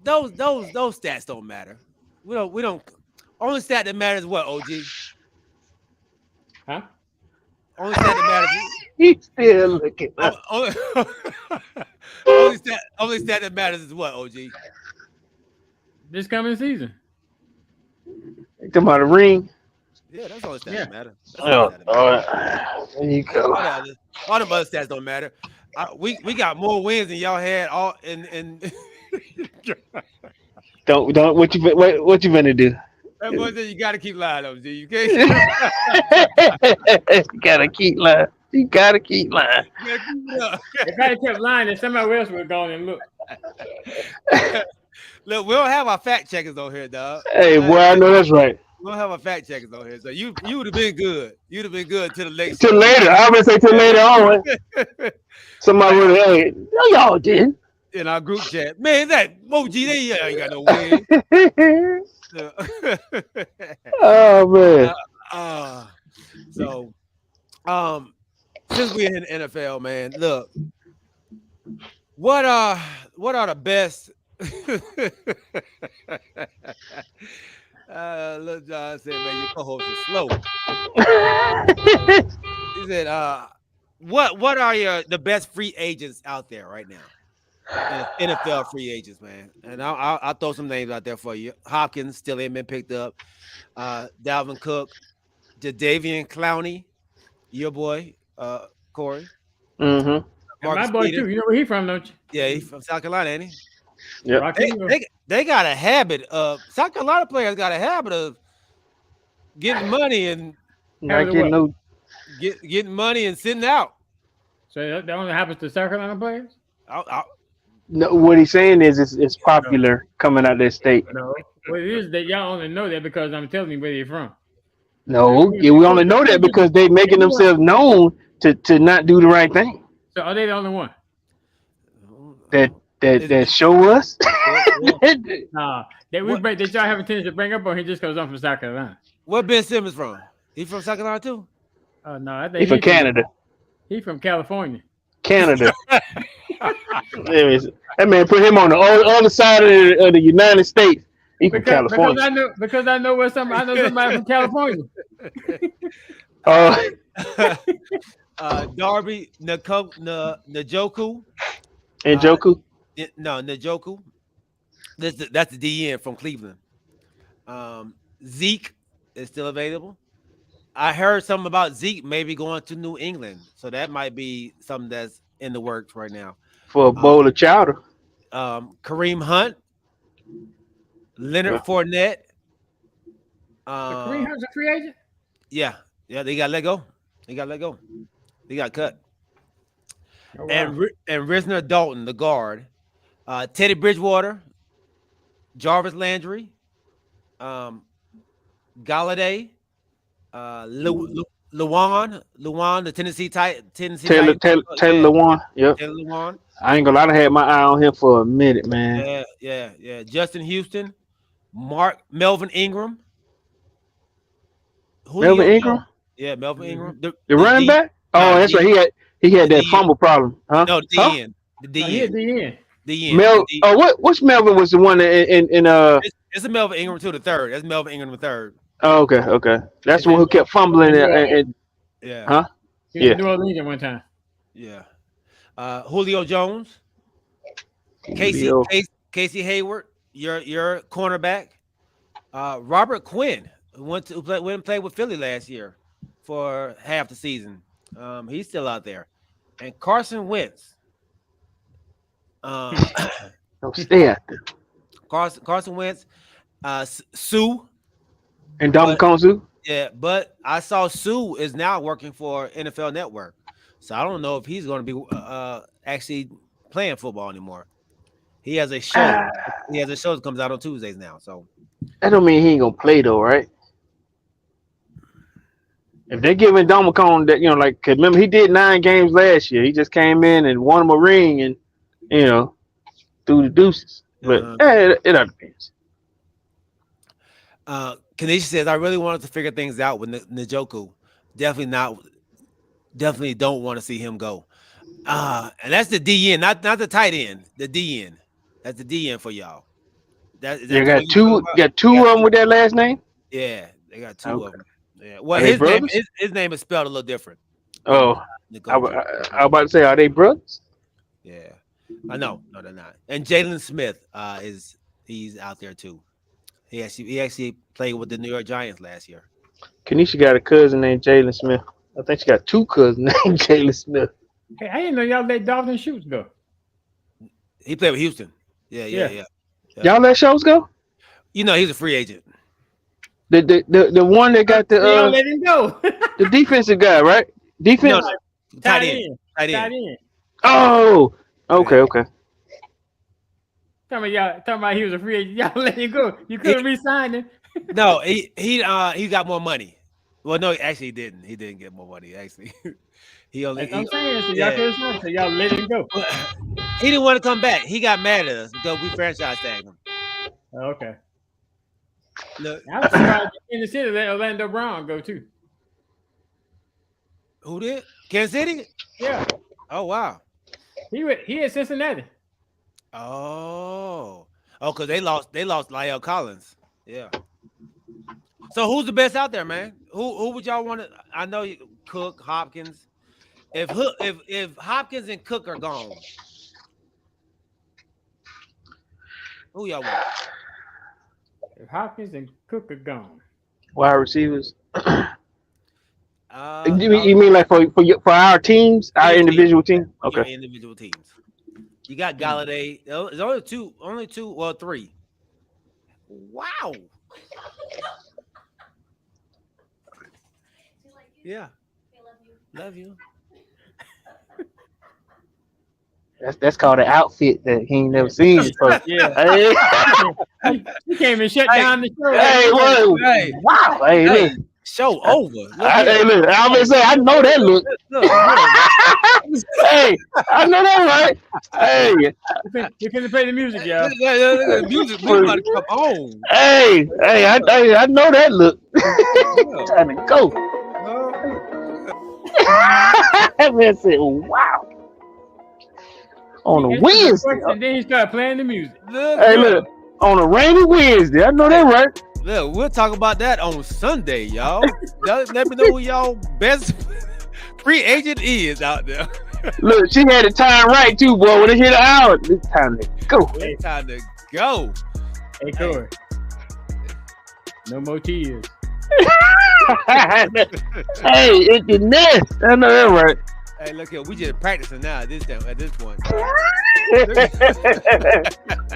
those stats don't matter. We don't. Only stat that matters is what, OG? Huh? Only stat that matters. He's still looking. Only stat that matters is what, OG? This coming season. Talking about a ring. Yeah, that's the only stat that matter. There you go. All the other stats don't matter. We got more wins than y'all had all in Don't what you gonna do? That boy said you gotta keep lying, OG. You can't. You gotta keep lying. You gotta keep lying. If I kept lying, then somebody else would have gone and looked. Look, we don't have our fact checkers on here, dog. Hey, boy, I know that's right. We don't have our fact checkers on here, so you would have been good. You'd have been good till the next. Till later. I was gonna say till later on. Somebody would have. Hey, no, y'all didn't. In our group chat, man, that OG, they ain't got no win. Oh man. So, since we're in the NFL, man, look, what are the best? Look, John said, man, your co-host is slow. He said, what are the best free agents out there right now? NFL free agents, man. And I'll throw some names out there for you. Hopkins still ain't been picked up. Dalvin Cook, Jadavian Clowney, your boy, Corey. Mm-hmm. And my Marcus boy Peters. too. You know where he from, don't you? Yeah, he's from South Carolina, ain't he? Yep. Rocky. They got a habit of South Carolina players got a habit of getting money and Not getting no. getting money and sitting out. So that only happens to South Carolina players? No, what he's saying is it's popular coming out of that state. No. Well, it is that y'all only know that because I'm telling you where they're from. No, yeah, we only know that because they making themselves known to not do the right thing. So are they the only one? That show us. Nah, that y'all have a tendency to bring up on here just because I'm from South Carolina. Where Ben Simmons from? He from South Carolina too? No, I think He from Canada. He from California. Canada. That man put him on the other side of the United States. He from California. Because I know somebody from California. Darby Njoku. Njoku? No, Njoku. That's the DN from Cleveland. Zeke is still available. I heard something about Zeke maybe going to New England, so that might be something that's in the works right now. For a bowl of chowder. Kareem Hunt, Leonard Fournette. Kareem Hunt's a free agent? Yeah, they got let go. They got cut. Oh, wow. And Risner Dalton, the guard. Teddy Bridgewater, Jarvis Landry, Galladay, Lewan, the Tennessee Taylor Lewan. Yep. Taylor Lewan. I ain't gonna lie, I had my eye on him for a minute, man. Yeah. Justin Houston, Melvin Ingram. Melvin Ingram? Yeah, Melvin Ingram. The running back? Oh, that's right. He had that fumble problem, huh? No, the DN. The DN. Which Melvin was the one in It's a Melvin Ingram the third. That's Melvin Ingram the third. Oh, okay. That's the one who kept fumbling yeah. Huh? He was in New Orleans at one time. Yeah. Julio Jones. Casey Hayward, your cornerback. Robert Quinn went and played with Philly last year for half the season. He's still out there. And Carson Wentz. Don't stay out there. Carson Wentz, Sue. And Dominican Sue? Yeah, but I saw Sue is now working for NFL Network. So I don't know if he's going to be actually playing football anymore. He has a show. He has a show that comes out on Tuesdays now. So that don't mean he ain't gonna play though, right? If they're giving Domicone that, like, cause remember he did 9 games last year. He just came in and won him a ring and threw the deuces. But it all depends. Kanisha says, I really wanted to figure things out with Njoku. Definitely don't want to see him go. And that's the DN, not the tight end, the DN. That's the DN for y'all. You got two of them with that last name? Yeah, they got 2 of them. Yeah. Well, his name is spelled a little different. Oh, I was about to say, are they brothers? Yeah, I know. No, they're not. And Jalen Smith he's out there too. He actually played with the New York Giants last year. Kanisha got a cousin named Jalen Smith. I think she got 2 cousins named Jalen Smith. Hey, I didn't know y'all let Dalton Schultz go. He played with Houston. Yeah. Y'all let Schultz go? He's a free agent. The one that got y'all let him go. The defensive guy, right? Defense. No, tight end. Oh, okay. Talking about he was a free agent. Y'all let him go. You couldn't re-sign him. No, he got more money. Well, no, actually, he didn't. He didn't get more money. Actually, he only. That's what I'm saying. So y'all couldn't sign him. So y'all let him go. He didn't want to come back. He got mad at us because we franchise tagged him. Okay. Look, I was surprised in the city let Orlando Brown go too. Who did? Kansas City? Yeah, Oh wow. he at Cincinnati. Oh. Oh, because they lost Lyle Collins. Yeah. So who's the best out there, man? Who would y'all want to? I know Cook, Hopkins. If Hopkins and Cook are gone, who y'all want? If Hopkins and Cook are gone, Wide receivers. Uh, You mean like for our teams, our Your team. individual team? your Okay. individual teams. You got Galladay. There's only two, well, three. Wow. Yeah. Love you. That's called an outfit that he ain't never seen before. yeah, Hey, he came and shut Hey, down the show. hey, whoa, Hey, wow, hey, hey, look. show over. Look Hey, here. look, I was say I know that look. Look. Hey, I know that right. Hey, You finna play the music, y'all. Look at the music. We about to come on. hey, I know that look. Time to go. That man said, "Wow." On a Wednesday. And then he started playing the music. Hey, look, on a rainy Wednesday. I know that right. Look, we'll talk about that on Sunday, y'all. Let me know who y'all best free agent is out there. Look, she had the time right too, boy. When it hit an hour, it's time to go. It's time to go. Hey, Corey. No more tears. Hey, it's the nest. I know that right. Hey, look here, we just practicing now at this point.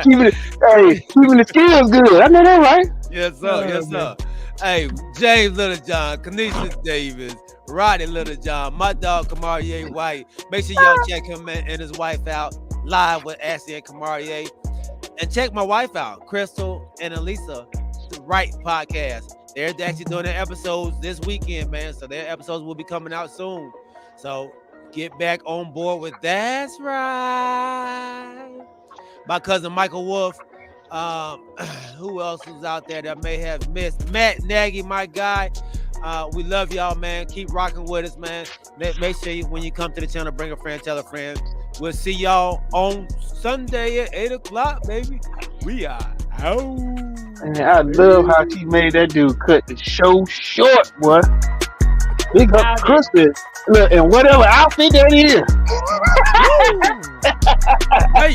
Keeping the skills good. I know that right. Yes, sir. Yes, sir. Hey, James Littlejohn, Canisius Davis, Rodney Littlejohn, my dog Kamarie White. Make sure y'all check him and his wife out live with Ashley and Kamarie. And check my wife out, Crystal and Elisa, the Right Podcast. They're actually doing their episodes this weekend, man. So their episodes will be coming out soon. So get back on board with That's Right. My cousin Michael Wolf. Who else is out there that may have missed? Matt Nagy, my guy. We love y'all, man. Keep rocking with us, man. Make sure when you come to the channel, bring a friend, tell a friend. We'll see y'all on Sunday at 8 o'clock, baby. We are out. Man, I love how she made that dude cut the show short, boy. Big up Kristen. Look, and whatever outfit that is. Hey.